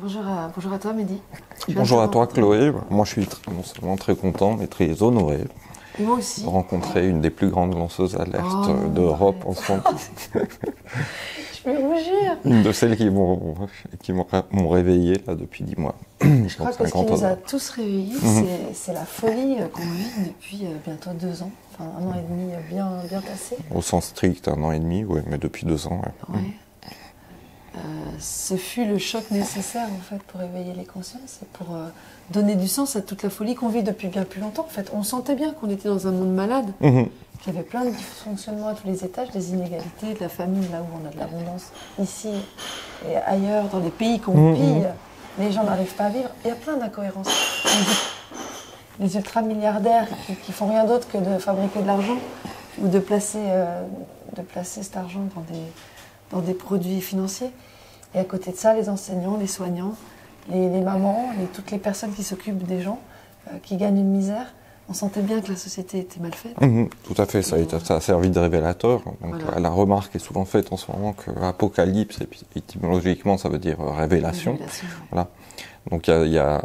Bonjour à toi, Mehdi. Bonjour à toi, Chloé. Moi, je suis non seulement très content, mais très honoré Et moi aussi. de rencontrer une des plus grandes lanceuses d'alerte d'Europe en ce moment. Je vais rougir. Une de celles qui m'ont réveillé là depuis 10 mois. Je crois que ce qui nous a tous réveillés, c'est la folie qu'on vit depuis bientôt 2 ans. Enfin, 1 an et demi bien passé. Au sens strict, 1 an et demi, oui, mais depuis 2 ans. Ouais. Ce fut le choc nécessaire en fait pour éveiller les consciences et pour donner du sens à toute la folie qu'on vit depuis bien plus longtemps. En fait, on sentait bien qu'on était dans un monde malade, qu'il y avait plein de dysfonctionnements à tous les étages, des inégalités, de la famine là où on a de l'abondance, ici et ailleurs, dans les pays qu'on pille, les gens n'arrivent pas à vivre. Il y a plein d'incohérences. Les ultramilliardaires qui font rien d'autre que de fabriquer de l'argent ou de placer cet argent dans des produits financiers. Et à côté de ça, les enseignants, les soignants, les mamans, toutes les personnes qui s'occupent des gens, qui gagnent une misère. On sentait bien que la société était mal faite. Tout à fait, ça a servi de révélateur. Donc, voilà. La remarque est souvent faite en ce moment que apocalypse, étymologiquement, ça veut dire révélation. Voilà. Donc il y a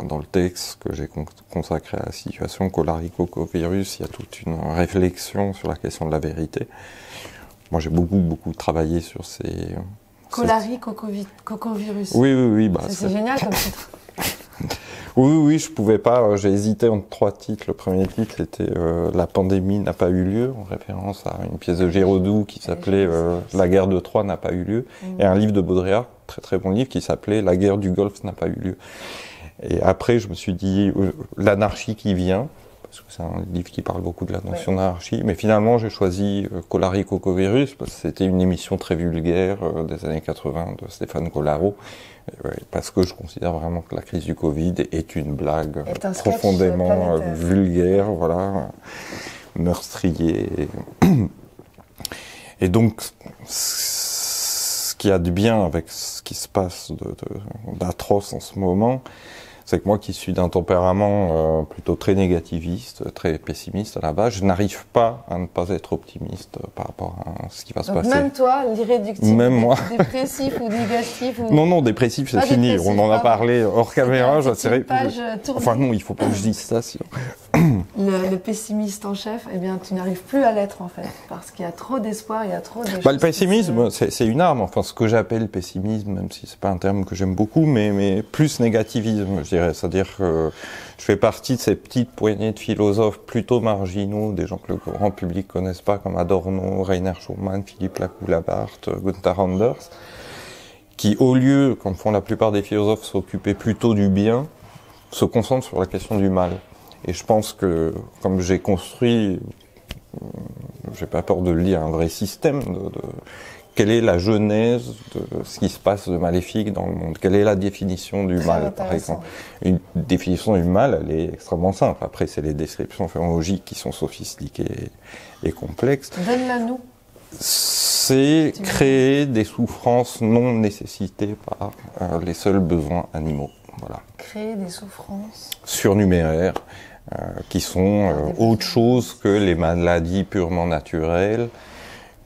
dans le texte que j'ai consacré à la situation Cholari-Cocovirus, il y a toute une réflexion sur la question de la vérité. Moi, j'ai beaucoup travaillé sur ces... Cholari-Cocovirus. Oui. Bah, c'est génial comme titre. Oui, je pouvais pas. J'ai hésité entre 3 titres. Le premier titre, c'était La pandémie n'a pas eu lieu, en référence à une pièce de Giraudoux qui s'appelait La guerre de Troie n'a pas eu lieu, et un livre de Baudrillard, très bon livre, qui s'appelait La guerre du Golfe n'a pas eu lieu. Et après, je me suis dit l'anarchie qui vient, parce que c'est un livre qui parle beaucoup de la notion d'anarchie, mais finalement j'ai choisi Cholari-Cocovirus, parce que c'était une émission très vulgaire des années 80 de Stéphane Collaro, parce que je considère vraiment que la crise du Covid est une blague profondément vulgaire, voilà, meurtrier. Et donc, ce qu'il y a de bien avec ce qui se passe d'atroce en ce moment, c'est que moi qui suis d'un tempérament plutôt très négativiste, très pessimiste à la base, je n'arrive pas à ne pas être optimiste par rapport à ce qui va se passer. Même toi, l'irréductible, même moi. Dépressif ou négatif ou... Non, dépressif, c'est fini. On en a parlé hors caméra. Enfin non, il faut pas que je dise ça. Sinon. Le pessimiste en chef, eh bien, tu n'arrives plus à l'être en fait, parce qu'il y a trop d'espoir, il y a trop de... le pessimisme, c'est une arme. Enfin, ce que j'appelle pessimisme, même si c'est pas un terme que j'aime beaucoup, mais plus négativisme, je dirais. C'est-à-dire que je fais partie de ces petites poignées de philosophes plutôt marginaux, des gens que le grand public connaisse pas, comme Adorno, Rainer Schumann, Philippe Lacoue-Labarthe, Gunther Anders, qui, au lieu, comme font la plupart des philosophes, s'occuper plutôt du bien, se concentrent sur la question du mal. Et je pense que, comme j'ai construit, j'ai pas peur de le dire, un vrai système quelle est la genèse de ce qui se passe de maléfique dans le monde? Quelle est la définition du mal, par exemple? Une définition du mal, elle est extrêmement simple. Après, c'est les descriptions phénoménologiques qui sont sophistiquées et complexes. Donne-la nous. C'est créer des souffrances non nécessitées par les seuls besoins animaux. Voilà. Créer des souffrances surnuméraires qui sont autre chose que les maladies purement naturelles,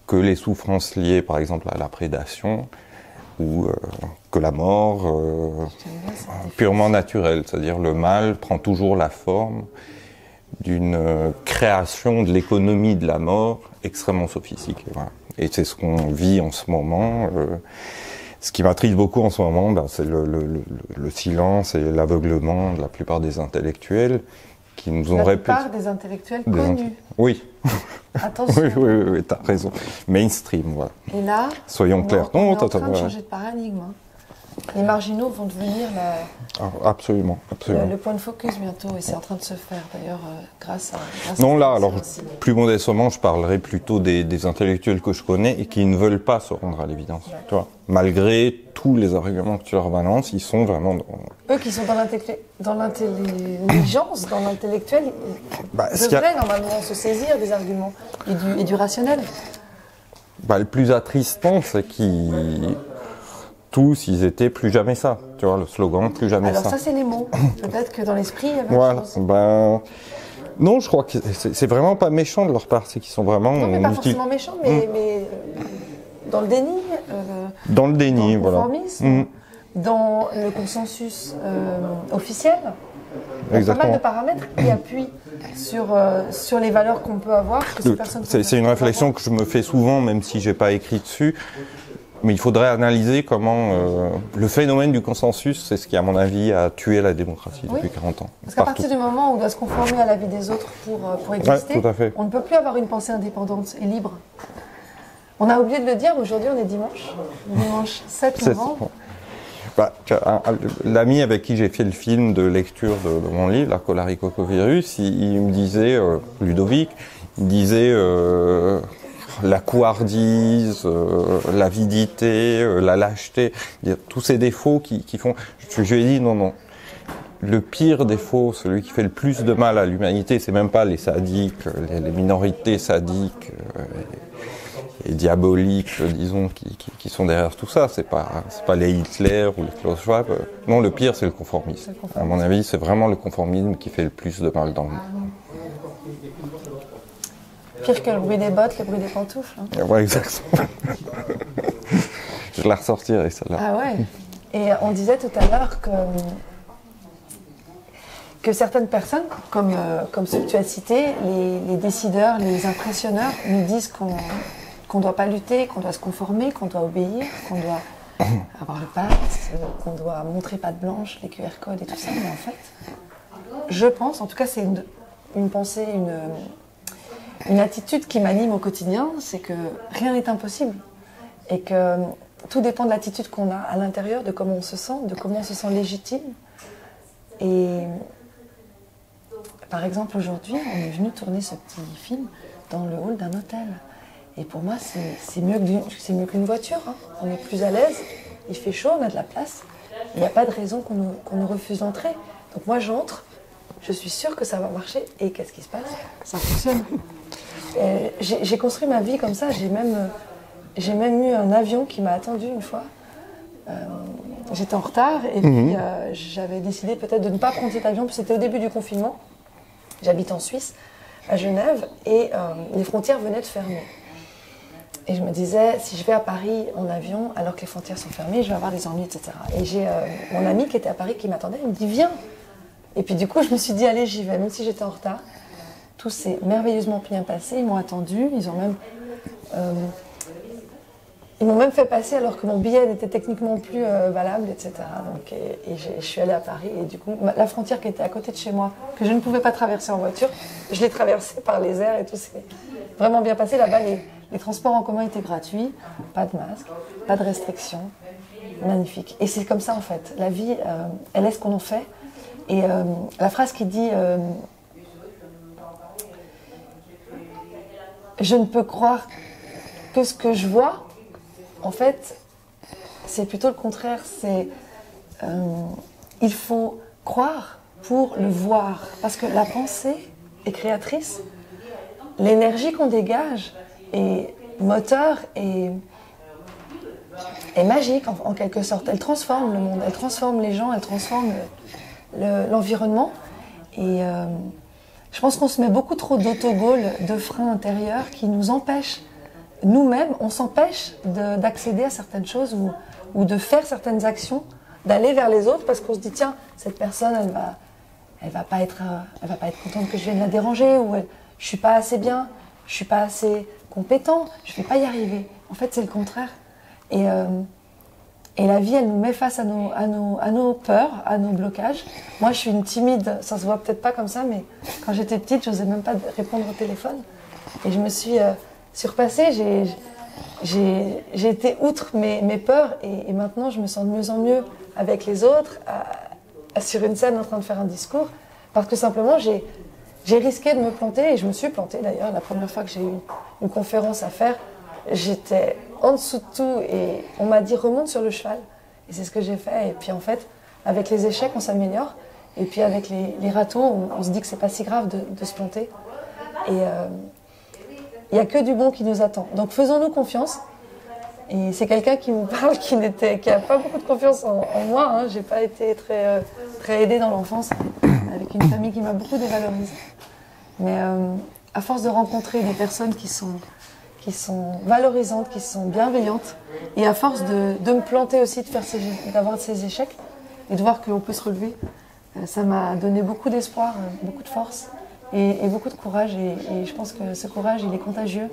que les souffrances liées par exemple à la prédation ou que la mort purement naturelle. C'est-à-dire le mal prend toujours la forme d'une création de l'économie de la mort extrêmement sophistiquée. Voilà. Et c'est ce qu'on vit en ce moment. Ce qui m'attriste beaucoup en ce moment, c'est le silence et l'aveuglement de la plupart des intellectuels qui nous ont répété. La plupart des intellectuels connus. Oui. Attention. Oui, t'as raison. Mainstream, voilà. Et là, soyons clairs. On est en train de changer de paradigme. Les marginaux vont devenir absolument. Le point de focus bientôt, et c'est en train de se faire d'ailleurs grâce à non, là, alors, plus modestement, je parlerai plutôt des intellectuels que je connais et qui ne veulent pas se rendre à l'évidence. Ouais. Tu vois, malgré tous les arguments que tu leur balances, ils sont vraiment... Eux qui sont dans l'intelligence, dans l'intellectuel, devraient normalement se saisir des arguments et du rationnel. Le plus attristant, c'est qu'ils... tous, ils étaient plus jamais ça. Tu vois, le slogan, plus jamais ça. Alors ça, c'est les mots. Peut-être que dans l'esprit, il y avait autre chose. Non, je crois que c'est vraiment pas méchant de leur part. C'est qu'ils sont vraiment... Non, mais pas forcément méchant, mais dans le déni. Dans le déni, dans le conformisme. dans le consensus officiel. Il y a Exactement. pas mal de paramètres qui appuient sur les valeurs qu'on peut avoir. C'est une réflexion que je me fais souvent, même si j'ai pas écrit dessus. Mais il faudrait analyser comment le phénomène du consensus, c'est ce qui, à mon avis, a tué la démocratie depuis 40 ans. Parce qu'à partir du moment où on doit se conformer à la vie des autres pour exister, tout à fait. on ne peut plus avoir une pensée indépendante et libre. On a oublié de le dire, aujourd'hui on est dimanche 7 novembre. L'ami avec qui j'ai fait le film de lecture de mon livre, la Cholaricocovirus, il me disait, Ludovic, il me disait la couardise, l'avidité, la lâcheté, tous ces défauts qui font... Je lui ai dit non. Le pire défaut, celui qui fait le plus de mal à l'humanité, c'est même pas les sadiques, les minorités sadiques et diaboliques, disons, qui sont derrière tout ça. C'est pas les Hitler ou les Klaus Schwab. Non, le pire, c'est le conformisme. À mon avis, c'est vraiment le conformisme qui fait le plus de mal dans le monde. Pire que le bruit des bottes, le bruit des pantoufles. Hein. Ouais, exactement. Je la ressortirai, celle-là. Ah ouais. Et on disait tout à l'heure que certaines personnes, comme ceux que tu as cités, les décideurs, les impressionneurs, nous disent qu'on ne doit pas lutter, qu'on doit se conformer, qu'on doit obéir, qu'on doit avoir le pass, qu'on doit montrer patte blanche, les QR codes et tout ça. Mais en fait, je pense, en tout cas c'est une pensée, une attitude qui m'anime au quotidien, c'est que rien n'est impossible. Et que tout dépend de l'attitude qu'on a à l'intérieur, de comment on se sent, de comment on se sent légitime. Et par exemple, aujourd'hui, on est venu tourner ce petit film dans le hall d'un hôtel. Et pour moi, c'est mieux qu'une voiture. Hein. On est plus à l'aise, il fait chaud, on a de la place. Il n'y a pas de raison qu'on nous refuse d'entrer. Donc moi, j'entre, je suis sûre que ça va marcher. Et qu'est-ce qui se passe? Ça fonctionne. J'ai construit ma vie comme ça. J'ai même eu un avion qui m'a attendu une fois. J'étais en retard et puis j'avais décidé peut-être de ne pas prendre cet avion. Puis c'était au début du confinement. J'habite en Suisse, à Genève, et les frontières venaient de fermer. Et je me disais, si je vais à Paris en avion, alors que les frontières sont fermées, je vais avoir des ennuis, etc. Et j'ai mon ami qui était à Paris qui m'attendait, il me dit, viens. Et puis du coup, je me suis dit, allez, j'y vais, même si j'étais en retard. Tout s'est merveilleusement bien passé, ils m'ont attendu, ils m'ont même fait passer alors que mon billet n'était techniquement plus valable, etc. Donc, je suis allée à Paris et du coup, la frontière qui était à côté de chez moi, que je ne pouvais pas traverser en voiture, je l'ai traversée par les airs et tout s'est vraiment bien passé. Là-bas, les transports en commun étaient gratuits, pas de masque, pas de restrictions, magnifique. Et c'est comme ça en fait, la vie, elle est ce qu'on en fait. Et la phrase qui dit « Je ne peux croire que ce que je vois », en fait, c'est plutôt le contraire. C'est il faut croire pour le voir. Parce que la pensée est créatrice. L'énergie qu'on dégage est moteur et magique en quelque sorte. Elle transforme le monde, elle transforme les gens, elle transforme l'environnement. Et je pense qu'on se met beaucoup trop d'autogols, de freins intérieurs qui nous empêchent. Nous-mêmes, on s'empêche d'accéder à certaines choses ou de faire certaines actions, d'aller vers les autres parce qu'on se dit tiens, cette personne, elle va pas être contente que je vienne la déranger ou je suis pas assez bien, je suis pas assez compétent, je vais pas y arriver. En fait, c'est le contraire. Et la vie, elle nous met face à nos peurs, à nos blocages. Moi, je suis une timide, ça se voit peut-être pas comme ça, mais quand j'étais petite, je n'osais même pas répondre au téléphone. Et je me suis surpassée, j'ai été outre mes peurs et maintenant je me sens de mieux en mieux avec les autres, sur une scène en train de faire un discours, parce que simplement j'ai risqué de me planter et je me suis plantée d'ailleurs. La première fois que j'ai eu une conférence à faire, j'étais en dessous de tout et on m'a dit remonte sur le cheval et c'est ce que j'ai fait. Et puis en fait, avec les échecs on s'améliore et puis avec les râteaux on se dit que c'est pas si grave de se planter. Et il n'y a que du bon qui nous attend. Donc faisons-nous confiance. Et c'est quelqu'un qui me parle qui n'a pas beaucoup de confiance en moi. Hein. Je n'ai pas été très aidée dans l'enfance, avec une famille qui m'a beaucoup dévalorisée. Mais à force de rencontrer des personnes qui qui sont valorisantes, qui sont bienveillantes. Et à force de me planter aussi, d'avoir ces échecs et de voir qu'on peut se relever, ça m'a donné beaucoup d'espoir, beaucoup de force et beaucoup de courage. Et je pense que ce courage, il est contagieux.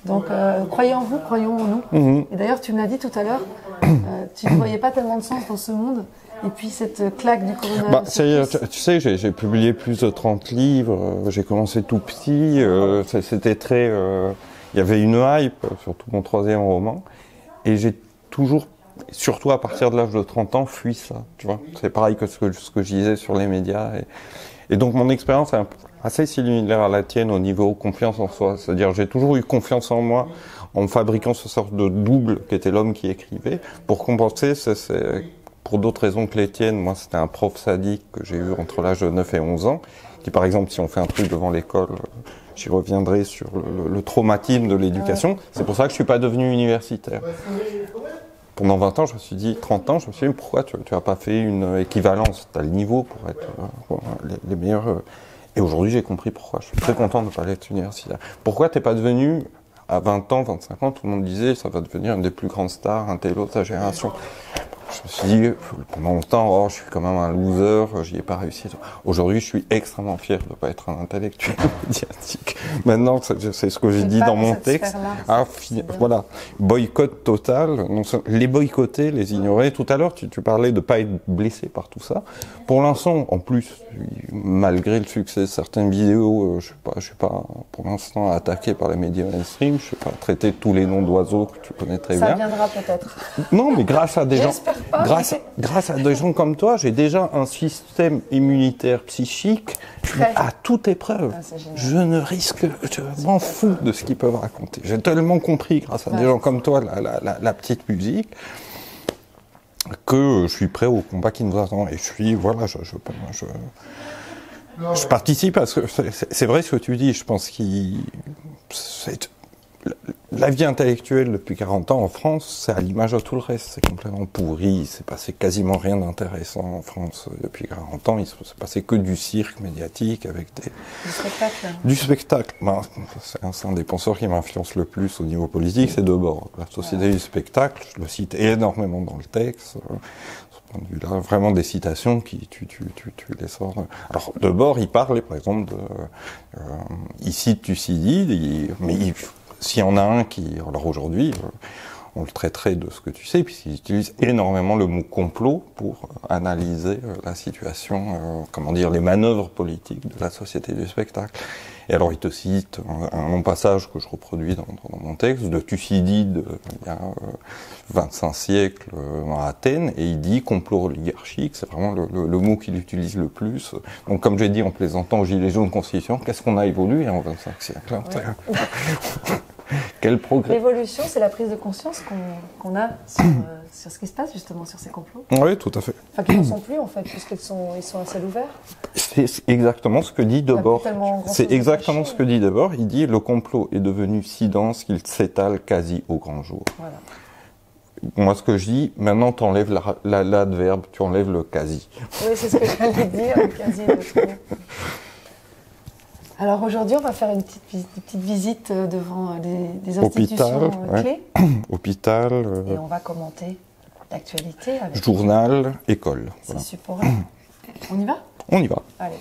Donc, croyez en vous, croyons en nous. Et d'ailleurs, tu me l'as dit tout à l'heure, tu ne voyais pas tellement de sens dans ce monde. Et puis, cette claque du coronavirus. Tu sais, j'ai publié plus de 30 livres. J'ai commencé tout petit. C'était très... il y avait une hype, surtout mon 3e roman. Et j'ai toujours, surtout à partir de l'âge de 30 ans, fui ça. Tu vois, c'est pareil que ce que je disais sur les médias. Et donc, mon expérience est assez similaire à la tienne au niveau confiance en soi. C'est-à-dire, j'ai toujours eu confiance en moi en me fabriquant ce sorte de double qui était l'homme qui écrivait. Pour compenser, c'est pour d'autres raisons que les tiennes. Moi, c'était un prof sadique que j'ai eu entre l'âge de 9 et 11 ans, qui, par exemple, si on fait un truc devant l'école, j'y reviendrai sur le traumatisme de l'éducation. C'est pour ça que je suis pas devenu universitaire. Pendant 20 ans, je me suis dit, 30 ans, je me suis dit, pourquoi tu n'as pas fait une équivalence? Tu as le niveau pour être les meilleurs. Et aujourd'hui, j'ai compris pourquoi. Je suis très content de ne pas être universitaire. Pourquoi tu n'es pas devenu, à 20 ans, 25 ans, tout le monde disait, ça va devenir une des plus grandes stars, un tel autre, ta génération. Je me suis dit, pendant longtemps, je suis quand même un loser, j'y ai pas réussi. Aujourd'hui, je suis extrêmement fier de ne pas être un intellectuel médiatique. Maintenant, c'est ce que j'ai dit dans mon texte. Voilà, boycott total. Les boycotter, les ignorer. Tout à l'heure, tu parlais de ne pas être blessé par tout ça. Pour l'instant, en plus, malgré le succès de certaines vidéos, je suis pas pour l'instant attaqué par les médias mainstream. Je suis pas traité de tous les noms d'oiseaux que tu connais très bien. Ça viendra peut-être. Non, mais grâce à des gens. Grâce à des gens comme toi, j'ai déjà un système immunitaire psychique à toute épreuve. Je ne risque, je m'en fous de ce qu'ils peuvent raconter. J'ai tellement compris, grâce à des gens comme toi, la petite musique, que je suis prêt au combat qui nous attend. Et je suis, voilà, je participe parce que c'est vrai ce que tu dis. Je pense la vie intellectuelle depuis 40 ans en France, c'est à l'image de tout le reste. C'est complètement pourri. Il s'est passé quasiment rien d'intéressant en France depuis 40 ans. Il s'est passé que du cirque médiatique avec du spectacle. Du spectacle. C'est un des penseurs qui m'influence le plus au niveau politique, c'est Debord. La société du spectacle, je le cite énormément dans le texte. Là, vraiment des citations qui tu les sors. Alors Debord, il parlait par exemple de il cite Thucydide, s'il y en a un qui, alors aujourd'hui, on le traiterait de ce que tu sais, puisqu'il utilise énormément le mot complot pour analyser la situation, les manœuvres politiques de la société du spectacle. Et alors il te cite un long passage que je reproduis dans mon texte, de Thucydide, il y a 25 siècles à Athènes, et il dit complot oligarchique, c'est vraiment le mot qu'il utilise le plus. Donc comme j'ai dit en plaisantant aux Gilets jaunes constituants, qu'est-ce qu'on a évolué en 25 siècles? Ouais. Quel progrès. L'évolution, c'est la prise de conscience qu'on a sur ce qui se passe justement, sur ces complots. Oui, tout à fait. Enfin, qu'ils n'en sont plus en fait, puisqu'ils sont à ciel ouvert. C'est exactement ce que dit Debord. C'est exactement ce que dit Debord. Il dit le complot est devenu si dense qu'il s'étale quasi au grand jour. Voilà. Moi, ce que je dis, maintenant, tu enlèves l'adverbe, tu enlèves le quasi. Oui, c'est ce que j'allais dire, le quasi. Alors aujourd'hui, on va faire une petite visite devant des institutions clés. Hôpital. Et on va commenter l'actualité avec... Journal, école. C'est super. On y va ? On y va. Allez.